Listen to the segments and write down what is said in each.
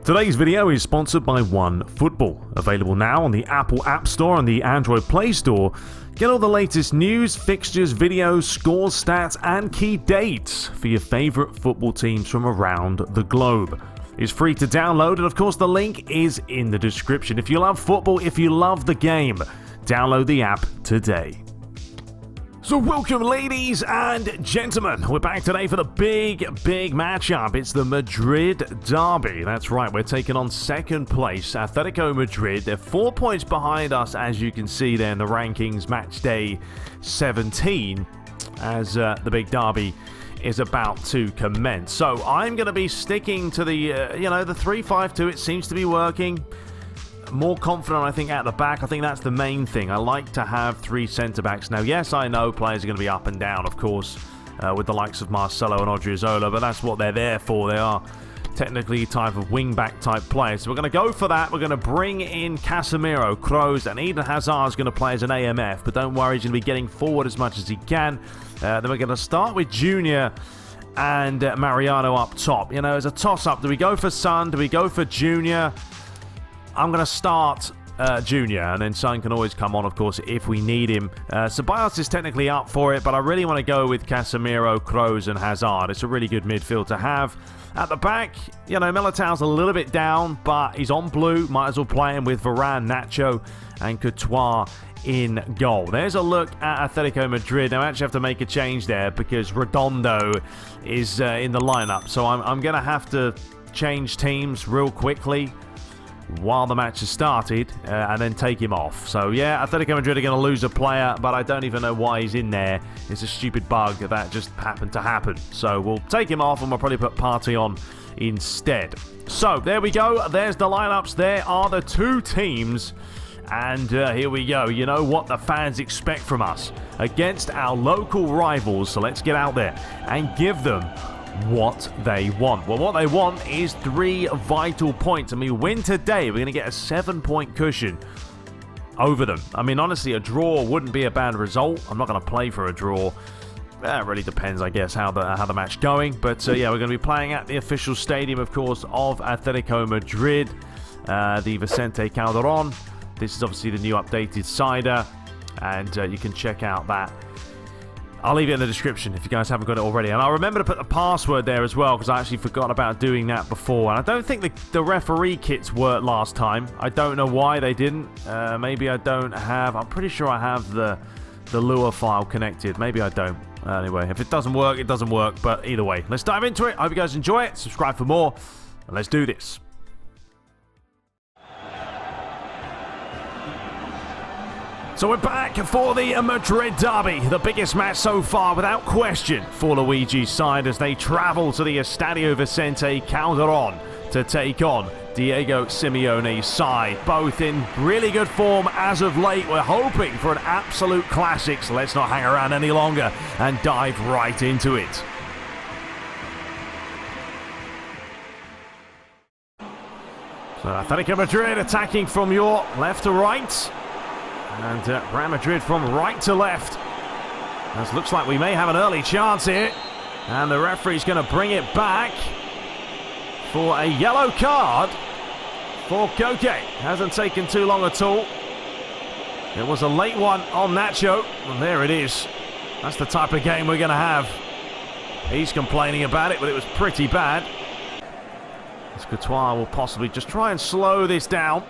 Today's video is sponsored by OneFootball, available now on the Apple App Store and the Android Play Store. Get all the latest news, fixtures, videos, scores, stats, and key dates for your favorite football teams from around the globe. It's free to download, and of course the link is in the description. If you love football, if you love the game, download the app today. So welcome, ladies and gentlemen. We're back today for the big matchup. It's the Madrid derby. That's right, we're taking on second place Atletico Madrid. They're 4 points behind us, as you can see there in the rankings, match day 17, as the big derby is about to commence. So I'm going to be sticking to the, the 3-5-2. It seems to be working. More confident, I think, at the back. I think that's the main thing. I like to have three centre-backs. Now, yes, I know players are going to be up and down, of course, with the likes of Marcelo and Odriozola, but that's what they're there for. They are technically type of wing-back type players. So we're going to go for that. We're going to bring in Casemiro, Kroos, and Eden Hazard is going to play as an AMF, but don't worry, he's going to be getting forward as much as he can. Then we're going to start with Junior and Mariano up top. You know, as a toss-up, do we go for Son? Do we go for Junior? I'm going to start Junior, and then Son can always come on, of course, if we need him. Ceballos is technically up for it, but I really want to go with Casemiro, Kroos, and Hazard. It's a really good midfield to have. At the back, Militao's a little bit down, but he's on blue. Might as well play him with Varane, Nacho, and Courtois in goal. There's a look at Atletico Madrid. Now, I actually have to make a change there because Redondo is in the lineup, so I'm going to have to change teams real quickly while the match has started, and then take him off. So yeah, Atletico Madrid are going to lose a player, but I don't even know why he's in there. It's a stupid bug that just happened to happen. So we'll take him off, and we'll probably put Partey on instead. So there we go. There's the lineups. There are the two teams. And here we go. You know what the fans expect from us against our local rivals. So let's get out there and give them what they want. Well, what they want is 3 vital points. And we win today, we're going to get a 7-point cushion over them. I mean, honestly, a draw wouldn't be a bad result. I'm not going to play for a draw. It really depends, I guess, how the match going. But yeah, we're going to be playing at the official stadium, of course, of Atletico Madrid, the Vicente Calderon. This is obviously the new updated cider, and you can check out that. I'll leave it in the description if you guys haven't got it already. And I'll remember to put the password there as well, because I actually forgot about doing that before. And I don't think the referee kits worked last time. I don't know why they didn't. Maybe I don't have... I'm pretty sure I have the Lua file connected. Maybe I don't. Anyway, if it doesn't work, it doesn't work. But either way, let's dive into it. I hope you guys enjoy it. Subscribe for more. And let's do this. So we're back for the Madrid derby, the biggest match so far without question for Luigi's side as they travel to the Estadio Vicente Calderon to take on Diego Simeone's side. Both in really good form as of late. We're hoping for an absolute classic, so let's not hang around any longer and dive right into it. So Atletico Madrid attacking from your left to right. And Real Madrid from right to left. This looks like we may have an early chance here. And the referee's going to bring it back for a yellow card for Koke. Hasn't taken too long at all. It was a late one on Nacho. And there it is. That's the type of game we're going to have. He's complaining about it, but it was pretty bad. This Courtois will possibly just try and slow this down.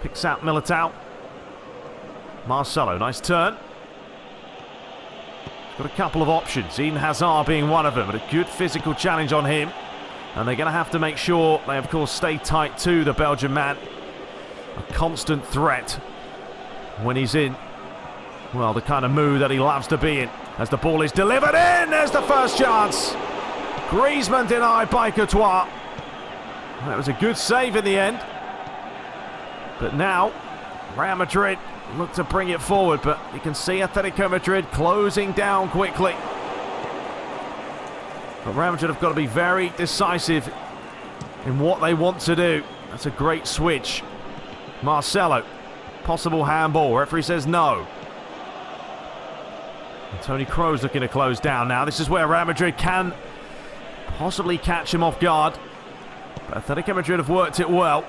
Picks out Militao. Marcelo, nice turn. Got a couple of options, Eden Hazard being one of them, but a good physical challenge on him. And they're going to have to make sure they, of course, stay tight to the Belgian man. A constant threat when he's in, well, the kind of mood that he loves to be in. As the ball is delivered in, there's the first chance. Griezmann denied by Courtois. That was a good save in the end. But now, Real Madrid look to bring it forward, but you can see Atletico Madrid closing down quickly. But Real Madrid have got to be very decisive in what they want to do. That's a great switch. Marcelo, possible handball. Referee says no. And Toni Kroos looking to close down now. This is where Real Madrid can possibly catch him off guard. But Atletico Madrid have worked it well.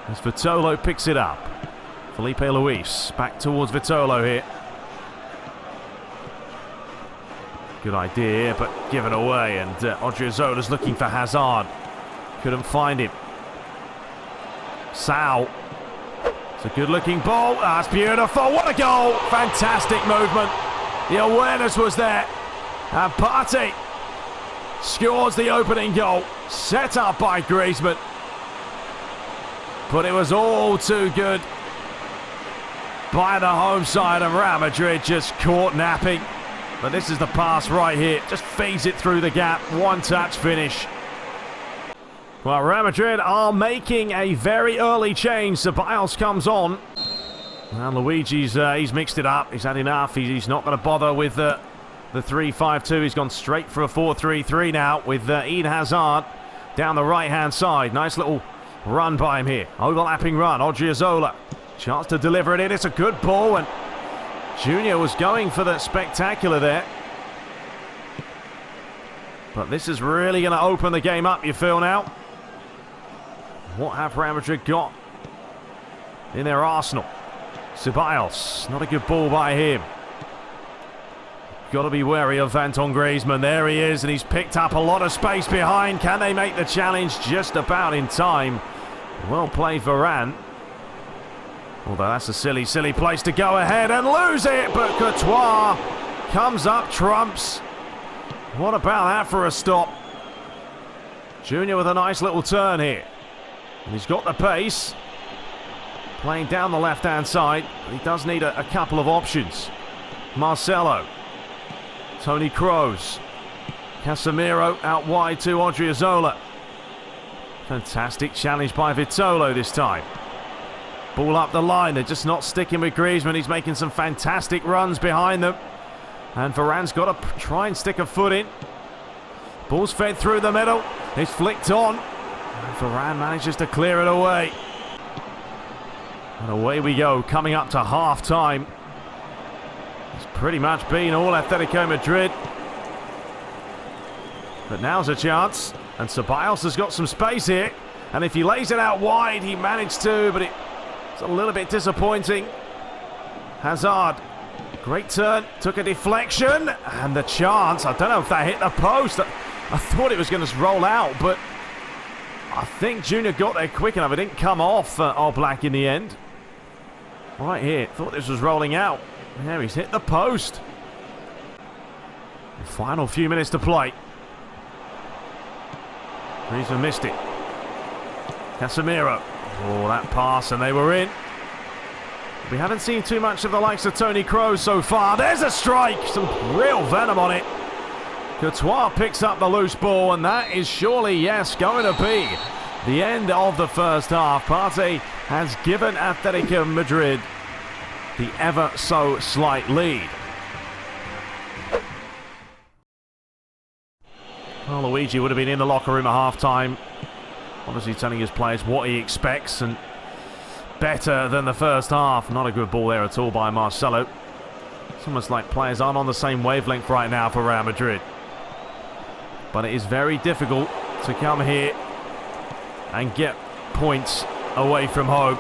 As Vitolo picks it up. Felipe Luis back towards Vitolo here. Good idea, but given away. And Odriozola's looking for Hazard. Couldn't find him. Sal. It's a good-looking ball. That's beautiful. What a goal. Fantastic movement. The awareness was there. And Partey scores the opening goal. Set up by Griezmann. But it was all too good by the home side, and Real Madrid just caught napping. But this is the pass right here. Just feeds it through the gap. One-touch finish. Well, Real Madrid are making a very early change. Ceballos comes on. And Luigi's he's mixed it up. He's had enough. He's not going to bother with the 3-5-2. He's gone straight for a 4-3-3 now with Eden Hazard down the right-hand side. Nice little run by him here. Overlapping run. Odriozola. Chance to deliver it in. It's a good ball. And Junior was going for the spectacular there. But this is really going to open the game up, you feel now. What have Real Madrid got in their arsenal? Ceballos, not a good ball by him. Got to be wary of Antoine Griezmann. There he is, and he's picked up a lot of space behind. Can they make the challenge just about in time? Well played, Varane. Although that's a silly, silly place to go ahead and lose it. But Courtois comes up, trumps. What about that for a stop? Junior with a nice little turn here. And he's got the pace. Playing down the left-hand side. He does need a couple of options. Marcelo. Toni Kroos. Casemiro out wide to Odriozola. Fantastic challenge by Vitolo this time. Ball up the line. They're just not sticking with Griezmann. He's making some fantastic runs behind them. And Varane's got to try and stick a foot in. Ball's fed through the middle. It's flicked on. And Varane manages to clear it away. And away we go, coming up to half-time. It's pretty much been all Atletico Madrid. But now's a chance. And Ceballos has got some space here. And if he lays it out wide, he managed to, but it's a little bit disappointing. Hazard. Great turn, took a deflection, and the chance, I don't know if that hit the post. I thought it was going to roll out, but I think Junior got there quick enough. It didn't come off All Black in the end. Right here, thought this was rolling out. Yeah, he's hit the post. The final few minutes to play. Griezmann missed it. Casemiro. Oh, that pass, and they were in. We haven't seen too much of the likes of Toni Kroos so far. There's a strike. Some real venom on it. Courtois picks up the loose ball, and that is surely, yes, going to be the end of the first half. Partey has given Atletico Madrid the ever so slight lead. Well, Luigi would have been in the locker room at half-time, obviously telling his players what he expects, and better than the first half. Not a good ball there at all by Marcelo. It's almost like players aren't on the same wavelength right now for Real Madrid. But it is very difficult to come here and get points away from home.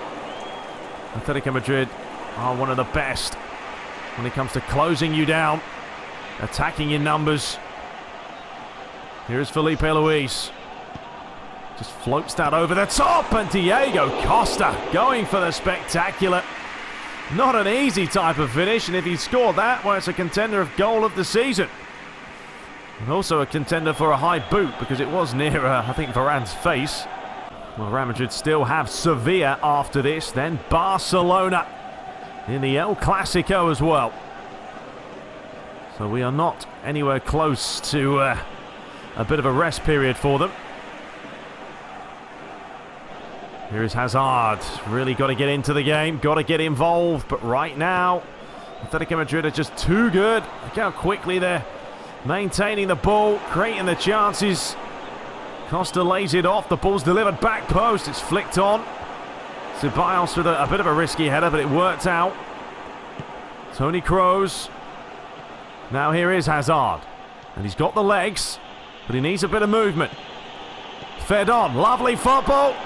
Atletico Madrid are one of the best when it comes to closing you down, attacking in numbers. Here's Felipe Luis. Just floats that over the top, and Diego Costa going for the spectacular. Not an easy type of finish, and if he scored that, well, it's a contender of goal of the season. And also a contender for a high boot, because it was near, I think, Varane's face. Well, Real Madrid still have Sevilla after this, then Barcelona in the El Clasico as well. So we are not anywhere close to a bit of a rest period for them. Here is Hazard. Really got to get into the game, got to get involved. But right now, Atletico Madrid are just too good. Look how quickly they're maintaining the ball, creating the chances. Costa lays it off. The ball's delivered back post. It's flicked on. Ceballos with a bit of a risky header, but it worked out. Toni Kroos. Now here is Hazard. And he's got the legs, but he needs a bit of movement. Fed on. Lovely football.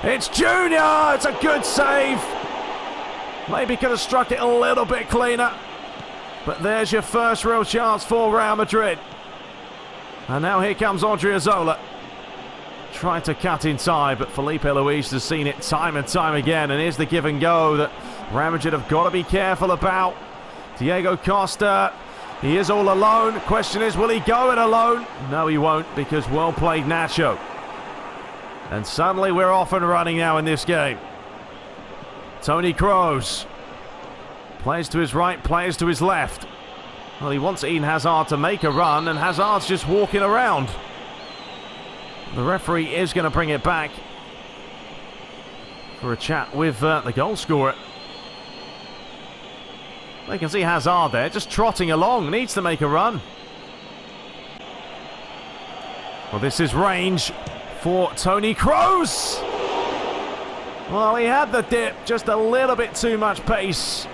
It's Junior. It's a good save. Maybe could have struck it a little bit cleaner. But there's your first real chance for Real Madrid. And now here comes Odriozola. Trying to cut inside, but Felipe Luis has seen it time and time again. And here's the give and go that Real Madrid have got to be careful about. Diego Costa, he is all alone. Question is, will he go it alone? No, he won't, because well played Nacho. And suddenly we're off and running now in this game. Toni Kroos. Players to his right, players to his left. Well, he wants Eden Hazard to make a run, and Hazard's just walking around. The referee is going to bring it back for a chat with the goal scorer. They can see Hazard there, just trotting along, needs to make a run. Well, this is range for Toni Kroos. Well, he had the dip, just a little bit too much pace,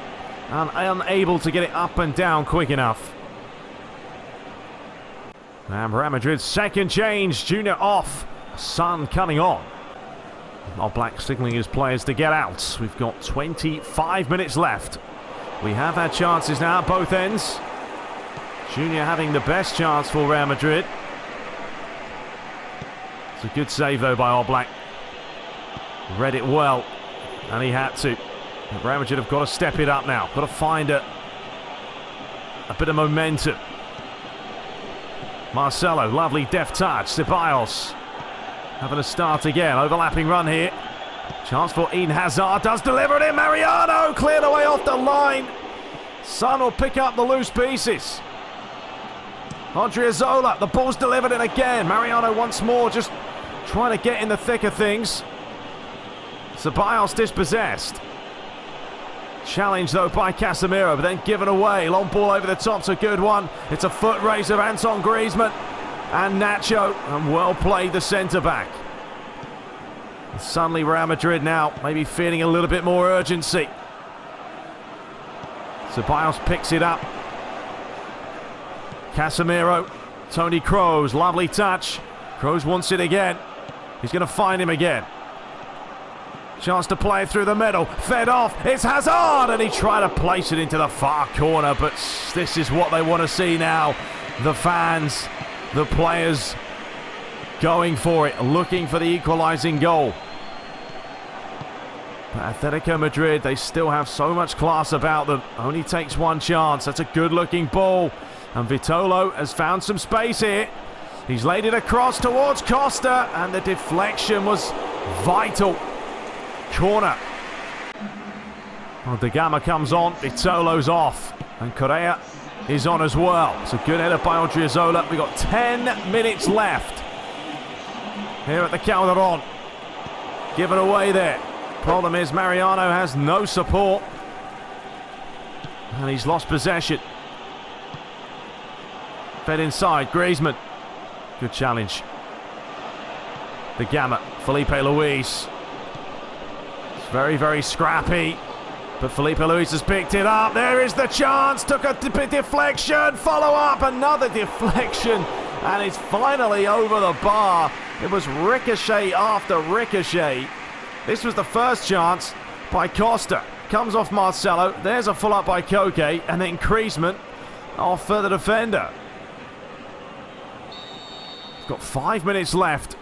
and unable to get it up and down quick enough. And Real Madrid's second change, Junior off, Son coming on. Oblak signalling his players to get out. We've got 25 minutes left. We have had chances now at both ends. Junior having the best chance for Real Madrid. It's a good save though by Oblak. Read it well, and he had to. Real Madrid have got to step it up now. Got to find a bit of momentum. Marcelo, lovely deft touch. Ceballos having a start again. Overlapping run here. Chance for Eden Hazard. Does deliver it in. Mariano cleared away off the line. Son will pick up the loose pieces. Odriozola. The ball's delivered in again. Mariano once more just trying to get in the thick of things. Ceballos dispossessed. Challenge though by Casemiro, but then given away. Long ball over the top's a good one. It's a foot race of Antoine Griezmann and Nacho, and well played the centre-back. Suddenly Real Madrid now maybe feeling a little bit more urgency. Ceballos picks it up. Casemiro, Toni Kroos, lovely touch. Kroos wants it again. He's going to find him again. Chance to play through the middle. Fed off. It's Hazard, and he tried to place it into the far corner, but this is what they want to see now. The fans, the players going for it, looking for the equalising goal. But Atletico Madrid, they still have so much class about them. Only takes one chance. That's a good-looking ball. And Vitolo has found some space here. He's laid it across towards Costa, and the deflection was vital. Corner. Well, De Gama comes on, Vitolo's off, and Correa is on as well. It's a good header by Odriozola. We've got 10 minutes left here at the Calderon. Given away there. Problem is Mariano has no support, and he's lost possession. Fed inside, Griezmann. Good challenge. De Gama, Felipe Luis. Very, very scrappy, but Felipe Luis has picked it up. There is the chance. Took a deflection. Follow up. Another deflection. And it's finally over the bar. It was ricochet after ricochet. This was the first chance by Costa. Comes off Marcelo. There's a full up by Koke. And then Griezmann off for the defender. Got 5 minutes left.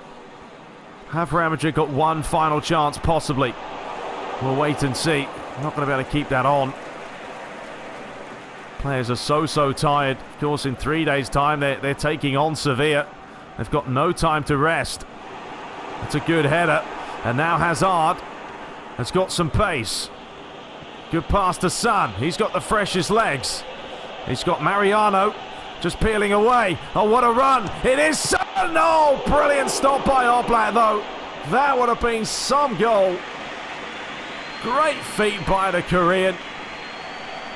Have Real Madrid got one final chance, possibly? We'll wait and see. Not going to be able to keep that on. Players are so tired. Of course, in 3 days' time, they're taking on Sevilla. They've got no time to rest. It's a good header. And now Hazard has got some pace. Good pass to Son. He's got the freshest legs. He's got Mariano just peeling away. Oh, what a run. It is Son. Oh, brilliant stop by Oblak, though. That would have been some goal. Great feet by the Korean.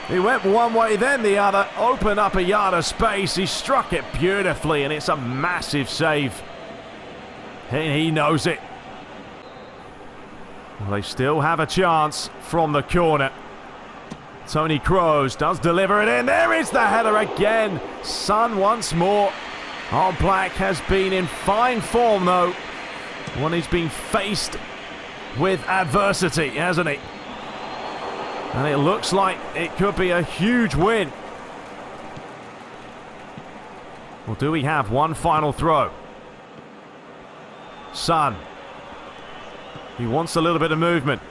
He went one way, then the other. Opened up a yard of space. He struck it beautifully, and it's a massive save. And he knows it. Well, they still have a chance from the corner. Toni Kroos does deliver it in. There is the header again. Son once more. Oblak has been in fine form, though. When he's been faced with adversity, hasn't he? And it looks like it could be a huge win. Well, do we have one final throw? Son. He wants a little bit of movement.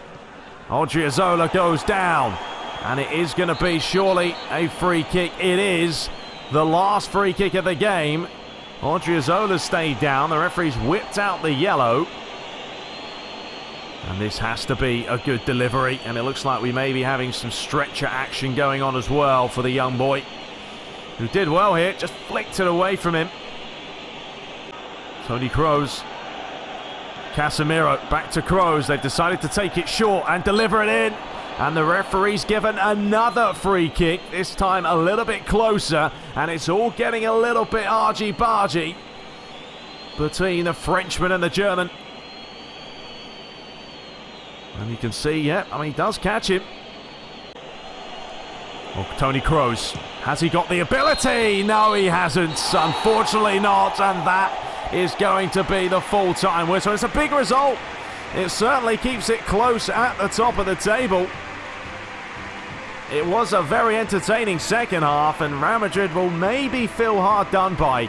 Odriozola goes down. And it is going to be surely a free kick. It is the last free kick of the game. Odriozola stayed down. The referee's whipped out the yellow. And this has to be a good delivery. And it looks like we may be having some stretcher action going on as well for the young boy, who did well here. Just flicked it away from him. Tony Kroos. Casemiro back to Kroos. They've decided to take it short and deliver it in. And the referee's given another free kick, this time a little bit closer, and it's all getting a little bit argy-bargy between the Frenchman and the German. And you can see, yeah, I mean, he does catch him. Well, Tony Kroos, has he got the ability? No, he hasn't, unfortunately not, and that is going to be the full-time whistle. It's a big result. It certainly keeps it close at the top of the table. It was a very entertaining second half, and Real Madrid will maybe feel hard done by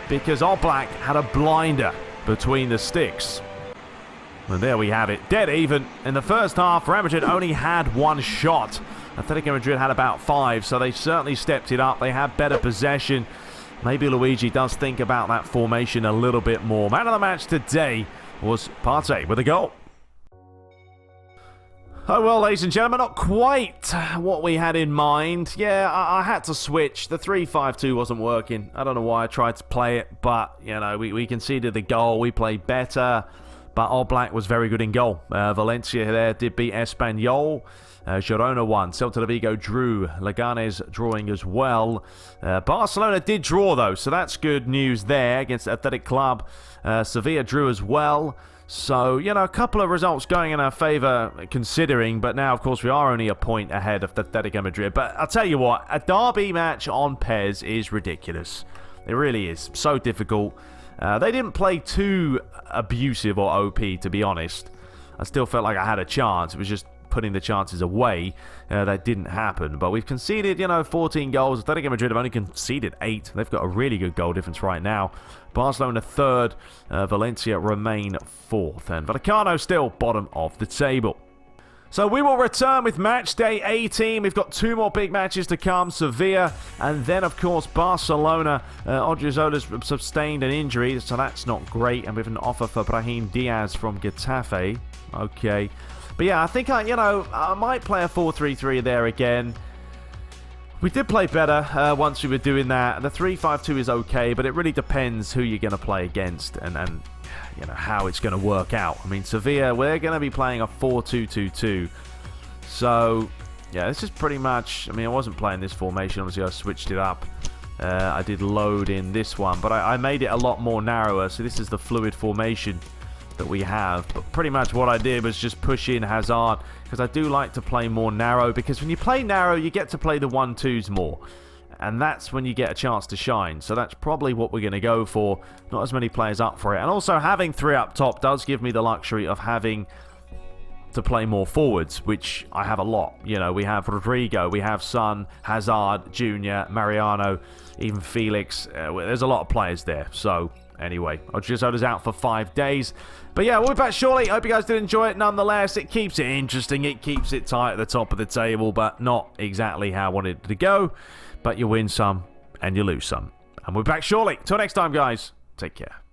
because Oblak had a blinder between the sticks. And there we have it, dead even. In the first half, Real Madrid only had one shot. Atletico Madrid had about 5, so they certainly stepped it up. They had better possession. Maybe Luigi does think about that formation a little bit more. Man of the match today was Partey with a goal. Oh well, ladies and gentlemen, not quite what we had in mind. Yeah, I had to switch. The 3-5-2 wasn't working. I don't know why I tried to play it, but, you know, we conceded the goal. We played better, but Oblak was very good in goal. Valencia there did beat Espanyol. Girona won. Celta de Vigo drew. Leganes drawing as well. Barcelona did draw, though, so that's good news there against Athletic Club. Sevilla drew as well. So, you know, a couple of results going in our favour considering, but now, of course, we are only a point ahead of Atletico Madrid. But I'll tell you what, a derby match on PES is ridiculous. It really is. So difficult. They didn't play too abusive or OP, to be honest. I still felt like I had a chance. It was just putting the chances away. That didn't happen. But we've conceded, you know, 14 goals. Atletico Madrid have only conceded 8. They've got a really good goal difference right now. Barcelona 3rd. Valencia remain 4th. And Vallecano still bottom of the table. So we will return with match day 18. We've got 2 more big matches to come. Sevilla and then, of course, Barcelona. Odriozola's sustained an injury, so that's not great. And we have an offer for Brahim Diaz from Getafe. Okay. But yeah, I think I might play a 4-3-3 there again. We did play better once we were doing that. The 3-5-2 is okay, but it really depends who you're going to play against and you know how it's going to work out. I mean, Sevilla, we're going to be playing a 4-2-2-2. So yeah, this is pretty much. I mean, I wasn't playing this formation. Obviously, I switched it up. I did load in this one, but I made it a lot more narrower. So this is the fluid formation that we have, but pretty much what I did was just push in Hazard, because I do like to play more narrow, because when you play narrow you get to play the 1-2s more, and that's when you get a chance to shine. So that's probably what we're going to go for. Not as many players up for it, and also having 3 up top does give me the luxury of having to play more forwards, which I have a lot. You know, we have Rodrigo, we have Son, Hazard, Junior, Mariano, even Felix. There's a lot of players there. So anyway, Odriozola's out for 5 days. But yeah, we'll be back shortly. Hope you guys did enjoy it nonetheless. It keeps it interesting. It keeps it tight at the top of the table, but not exactly how I wanted it to go. But you win some and you lose some. And we'll be back shortly. Till next time, guys. Take care.